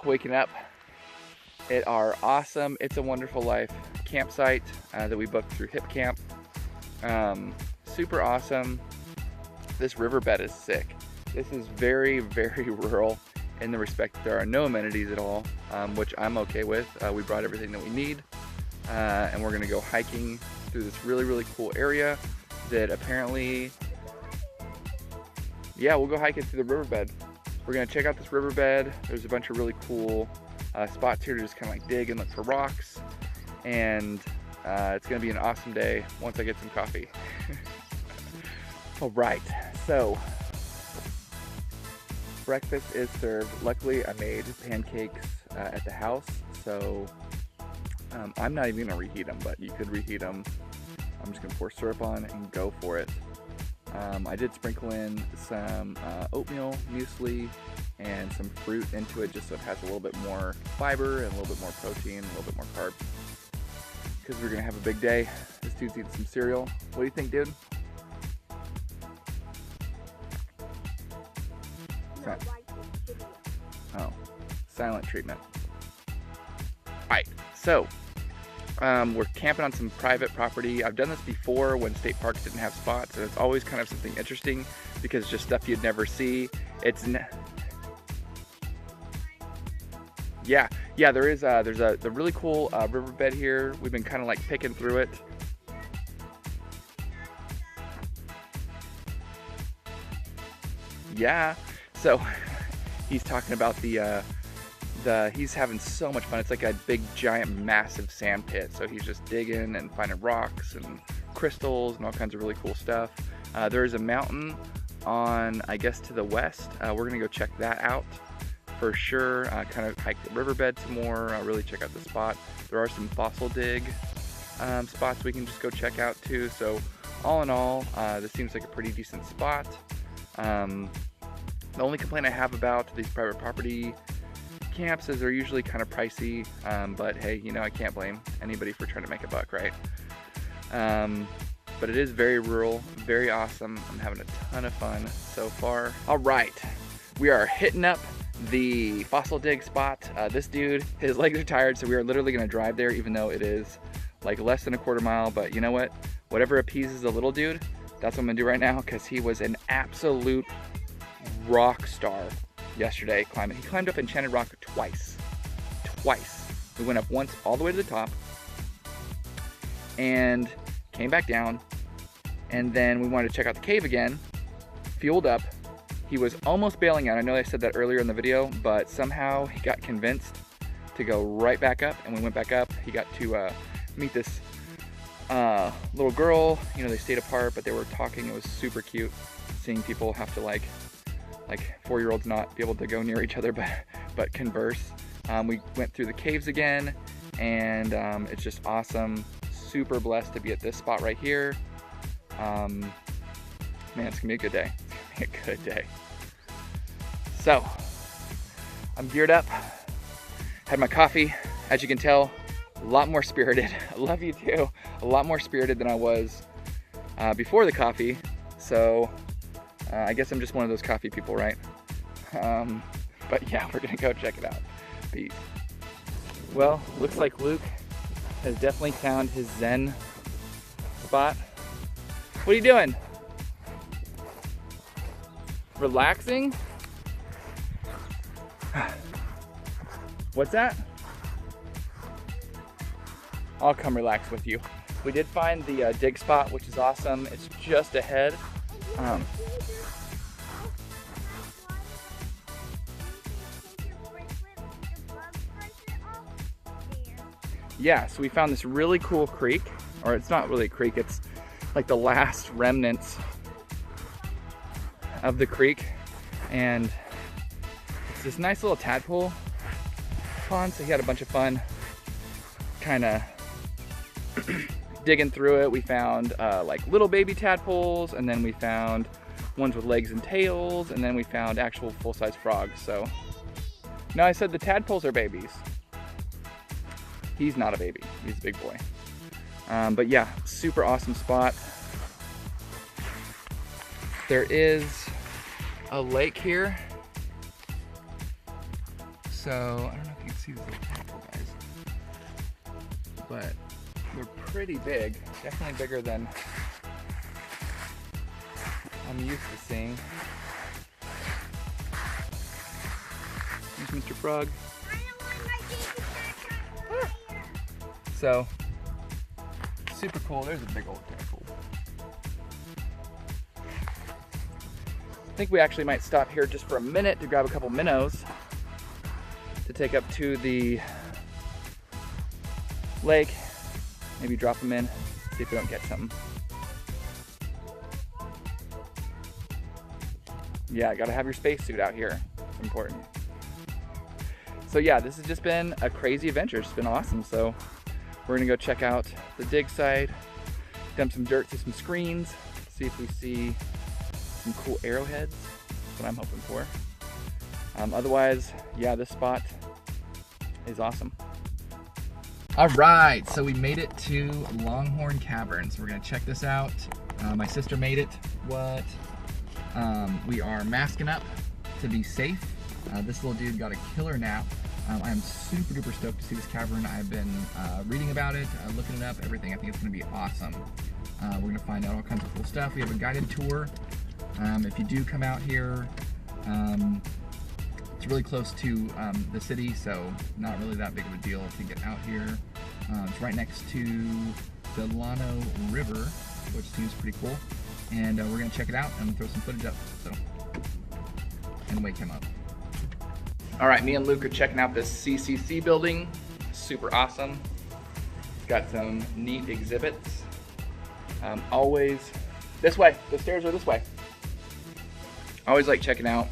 Waking up at our awesome It's a Wonderful Life campsite that we booked through Hip Camp. Super awesome. This riverbed is sick. This is very, very rural in the respect that there are no amenities at all, which I'm okay with. We brought everything that we need, and we're gonna go hiking through this really, really cool area that apparently, yeah, we'll go hiking through the riverbed. We're gonna check out this riverbed. There's a bunch of really cool spots here to just kind of like dig and look for rocks. And it's gonna be an awesome day once I get some coffee. All right, so breakfast is served. Luckily, I made pancakes at the house, so I'm not even gonna reheat them, but you could reheat them. I'm just gonna pour syrup on and go for it. I did sprinkle in some oatmeal, muesli, and some fruit into it just so it has a little bit more fiber and a little bit more protein, a little bit more carbs. Because we're gonna have a big day. This dude's eating some cereal. What do you think, dude? Oh, silent treatment. Alright, so we're camping on some private property. I've done this before when state parks didn't have spots, and it's always kind of something interesting because it's just stuff you'd never see. Yeah, there's a really cool riverbed here. We've been kind of like picking through it. Yeah, so he's talking about he's having so much fun. It's like a big, giant, massive sand pit. So he's just digging and finding rocks and crystals and all kinds of really cool stuff. There is a mountain on, I guess, to the west. We're gonna go check that out for sure. Kind of hike the riverbed some more, really check out the spot. There are some fossil dig spots we can just go check out too. So all in all, this seems like a pretty decent spot. The only complaint I have about these private property camps is they're usually kind of pricey, but hey, you know, I can't blame anybody for trying to make a buck, right? But it is very rural, very awesome. I'm having a ton of fun so far. All right, we are hitting up the fossil dig spot. This dude, his legs are tired, so we are literally gonna drive there even though it is like less than a quarter mile, but you know what? Whatever appeases the little dude, that's what I'm gonna do right now, because he was an absolute rock star yesterday climbing. He climbed up Enchanted Rock twice. We went up once all the way to the top and came back down, and then we wanted to check out the cave again, fueled up. He was almost bailing out. I know I said that earlier in the video, but somehow he got convinced to go right back up, and we went back up. He got to meet this little girl. You know, they stayed apart, but they were talking. It was super cute seeing people have to like 4-year-olds not be able to go near each other but converse. We went through the caves again, and it's just awesome. Super blessed to be at this spot right here. Man, it's gonna be a good day. It's gonna be a good day. So I'm geared up, had my coffee. As you can tell, a lot more spirited. I love you too. A lot more spirited than I was before the coffee. So I guess I'm just one of those coffee people, right? But yeah, we're gonna go check it out. Peace. Well, looks like Luke has definitely found his Zen spot. What are you doing? Relaxing? What's that? I'll come relax with you. We did find the dig spot, which is awesome. It's just ahead. Yeah, so we found this really cool creek, or it's not really a creek, it's like the last remnants of the creek, and it's this nice little tadpole pond. So he had a bunch of fun kind of digging through it. We found like little baby tadpoles, and then we found ones with legs and tails, and then we found actual full-size frogs. So no, I said the tadpoles are babies. He's not a baby, he's a big boy. But yeah, super awesome spot. There is a lake here. So, I don't know if you can see these little tadpole guys, but they're pretty big. Definitely bigger than I'm used to seeing. There's Mr. Frog. So, super cool. There's a big old tadpole. I think we actually might stop here just for a minute to grab a couple minnows to take up to the lake. Maybe drop them in, see if we don't get something. Yeah, gotta have your spacesuit out here. It's important. So yeah, this has just been a crazy adventure. It's been awesome. So we're gonna go check out the dig site, dump some dirt to some screens, see if we see some cool arrowheads. That's what I'm hoping for. Otherwise, yeah, this spot is awesome. All right, so we made it to Longhorn Caverns. We're gonna check this out. My sister made it. We are masking up to be safe. This little dude got a killer nap. I'm super duper stoked to see this cavern. I've been reading about it, looking it up, everything. I think it's gonna be awesome. We're gonna find out all kinds of cool stuff. We have a guided tour. If you do come out here, it's really close to the city, so not really that big of a deal to get out here. It's right next to the Llano River, which seems pretty cool. And we're gonna check it out and throw some footage up, so, and wake him up. All right, me and Luke are checking out this CCC building. Super awesome. It's got some neat exhibits. Always, this way, the stairs are this way. I always like checking out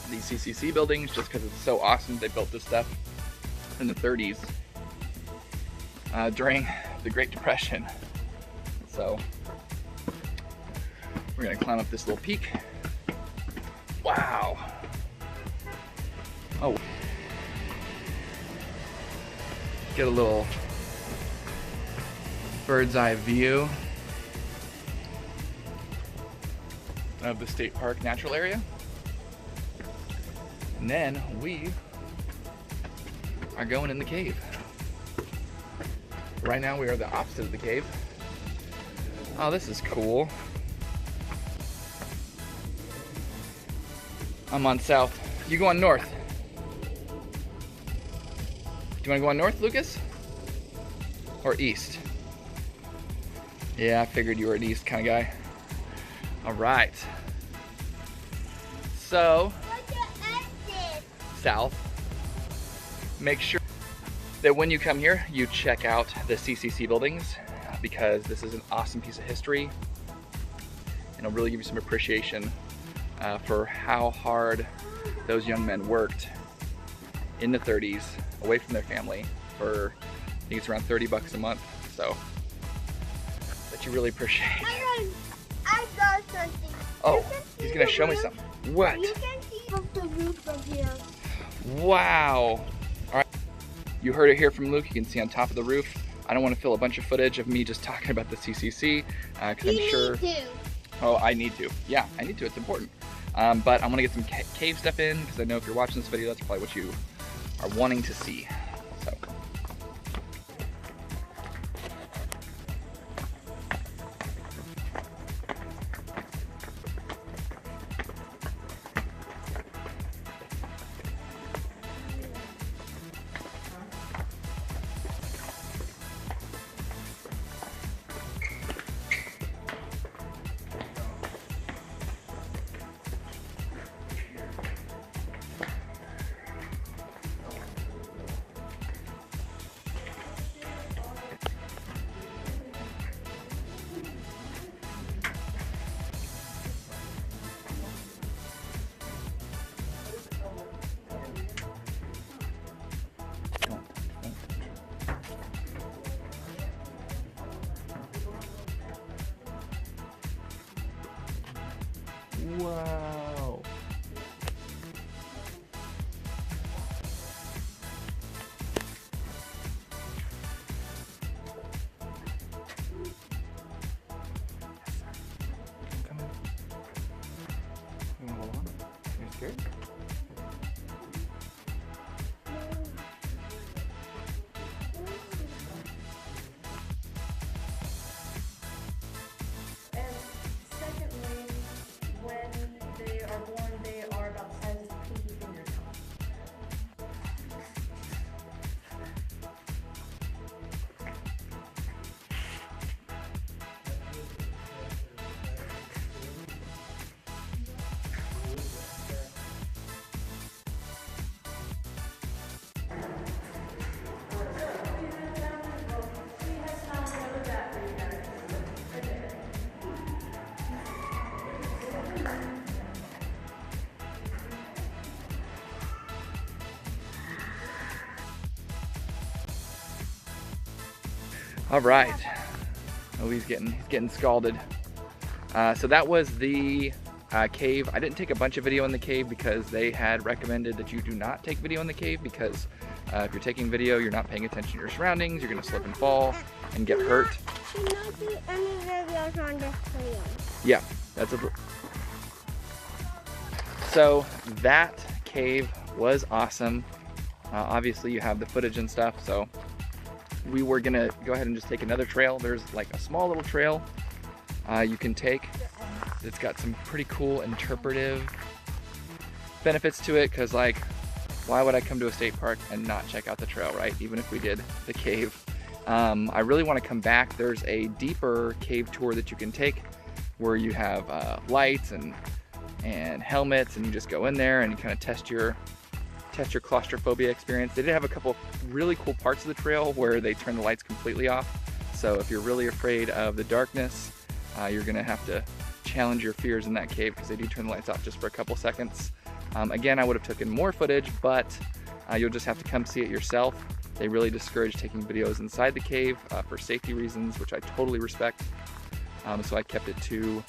these CCC buildings just because it's so awesome. They built this stuff in the 30s during the Great Depression. So we're gonna climb up this little peak. Wow. Oh. Get a little bird's eye view of the state park natural area. And then we are going in the cave. Right now we are the opposite of the cave. Oh, this is cool. I'm on south. You going north? Do you want to go on north, Lucas? Or east? Yeah, I figured you were an east kind of guy. All right. So, south. Make sure that when you come here, you check out the CCC buildings because this is an awesome piece of history and it'll really give you some appreciation for how hard those young men worked in the 30s away from their family for, I think it's around 30 bucks a month, so that you really appreciate. I got something. Oh, he's gonna show me something. What? You can see the roof from here. Wow. All right, you heard it here from Luke. You can see on top of the roof. I don't want to fill a bunch of footage of me just talking about the CCC because I'm sure. You need to. Oh, I need to. Yeah, I need to. It's important. But I'm gonna get some cave stuff in because I know if you're watching this video, that's probably what you are wanting to see. So. Wow. Come in. You wanna hold on? Are you scared? All right. Oh, he's getting scalded. So that was the cave. I didn't take a bunch of video in the cave because they had recommended that you do not take video in the cave because if you're taking video, you're not paying attention to your surroundings. You're gonna slip and fall and get hurt. Do not do any videos on this video. Yeah, that's a. So that cave was awesome. Obviously, you have the footage and stuff. So we were gonna go ahead and just take another trail. There's like a small little trail you can take. It's got some pretty cool interpretive benefits to it, because like, why would I come to a state park and not check out the trail, right? Even if we did the cave. I really want to come back. There's a deeper cave tour that you can take where you have lights and helmets, and you just go in there and you kind of test your claustrophobia experience. They did have a couple really cool parts of the trail where they turn the lights completely off. So if you're really afraid of the darkness, you're gonna have to challenge your fears in that cave, because they do turn the lights off just for a couple seconds. Again, I would have taken more footage, but you'll just have to come see it yourself. They really discourage taking videos inside the cave for safety reasons, which I totally respect. So I kept it to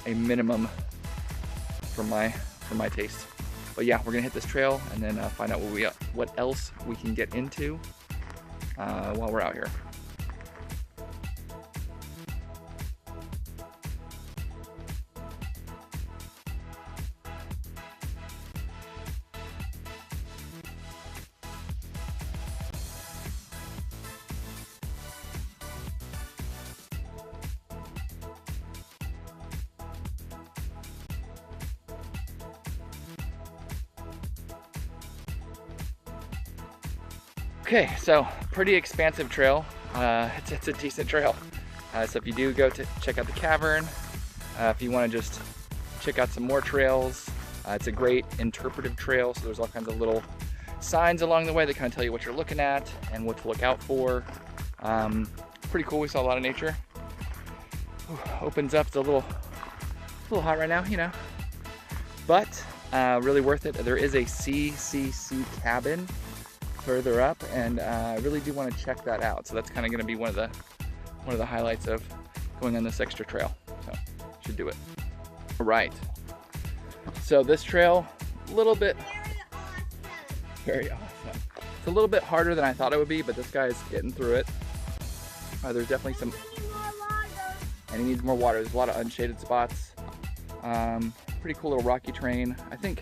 a minimum for my taste. But yeah, we're gonna hit this trail and then find out what else we can get into while we're out here. Okay, so pretty expansive trail. It's a decent trail. So if you do go to check out the cavern, if you want to just check out some more trails, it's a great interpretive trail. So there's all kinds of little signs along the way that kind of tell you what you're looking at and what to look out for. Pretty cool. We saw a lot of nature. Ooh, opens up. It's a little hot right now, you know, but really worth it. There is a CCC cabin further up, and I really do want to check that out. So that's kind of going to be one of the highlights of going on this extra trail. So should do it. All right. So this trail, a little bit very awesome. It's a little bit harder than I thought it would be, but this guy is getting through it. There's definitely some, and he needs more water. There's a lot of unshaded spots. Pretty cool little rocky terrain. I think.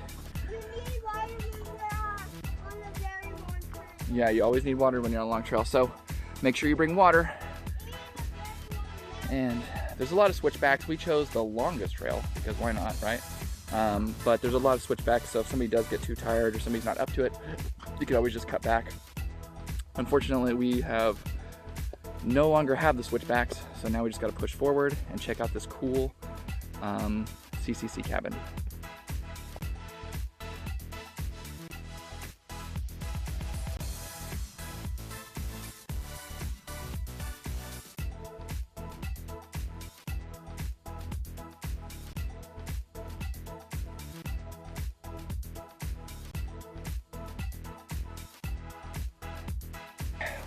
Yeah, you always need water when you're on a long trail, so make sure you bring water. And there's a lot of switchbacks. We chose the longest trail because why not, right? But there's a lot of switchbacks, so if somebody does get too tired or somebody's not up to it, you can always just cut back. Unfortunately, we no longer have the switchbacks, so now we just got to push forward and check out this cool CCC cabin.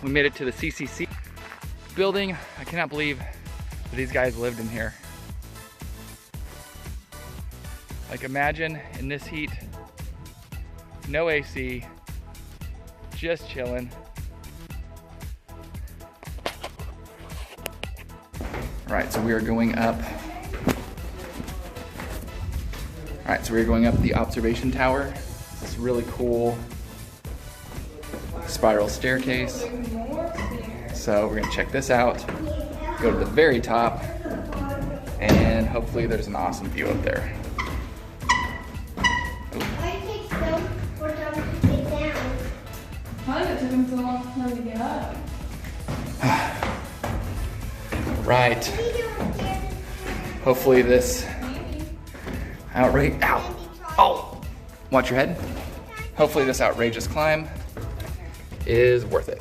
We made it to the CCC building. I cannot believe that these guys lived in here. Like, imagine in this heat, no AC, just chilling. All right, so we are going up. All right, so we're going up the observation tower. This really cool spiral staircase. So we're gonna check this out, go to the very top, and hopefully there's an awesome view up there. Why did it take them so long to get up? Right. Hopefully this watch your head. Hopefully this outrageous climb is worth it.